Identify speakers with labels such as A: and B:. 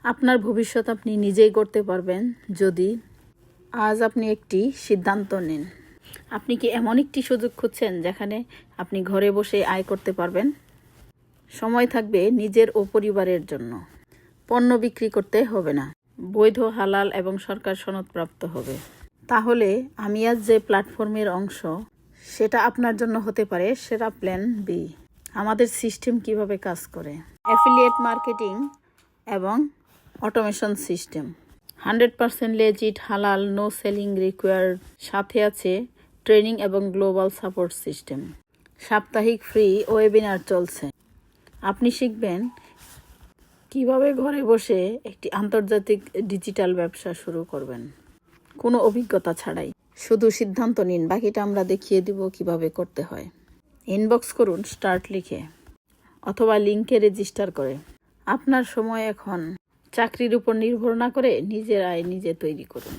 A: আপনার ভবিষ্যৎ আপনি নিজেই করতে পারবেন যদি আজ আপনি একটি সিদ্ধান্ত নেন। আপনি কি এমন একটি সুযোগ খুঁজছেন যেখানে আপনি ঘরে বসে আয় করতে পারবেন? সময় থাকবে নিজের ও পরিবারের জন্য। পণ্য বিক্রি করতে হবে না, বৈধ, হালাল এবং সরকার সনদপ্রাপ্ত হবে। তাহলে আমি আজ যে প্ল্যাটফর্মের অংশ, সেটা আপনার জন্য হতে পারে সেরা প্ল্যান বি। আমাদের সিস্টেম কিভাবে কাজ করে: অ্যাফিলিয়েট মার্কেটিং এবং অটোমেশন সিস্টেম, 100% লেজিট, হালাল, নো সেলিং রিকোয়ার্ড। সাথে আছে ট্রেনিং এবং গ্লোবাল সাপোর্ট সিস্টেম। সাপ্তাহিক ফ্রি ওয়েবিনার চলছে। আপনি শিখবেন কিভাবে ঘরে বসে একটি আন্তর্জাতিক ডিজিটাল ব্যবসা শুরু করবেন, কোনো অভিজ্ঞতা ছাড়াই। শুধু সিদ্ধান্ত নিন, বাকিটা আমরা দেখিয়ে দিব কিভাবে করতে হয়। ইনবক্স করুন স্টার্ট লিখে অথবা লিঙ্কে রেজিস্টার করে। আপনার সময় এখন। চাকরির উপর নির্ভর না করে নিজের আয় নিজে তৈরি করুন।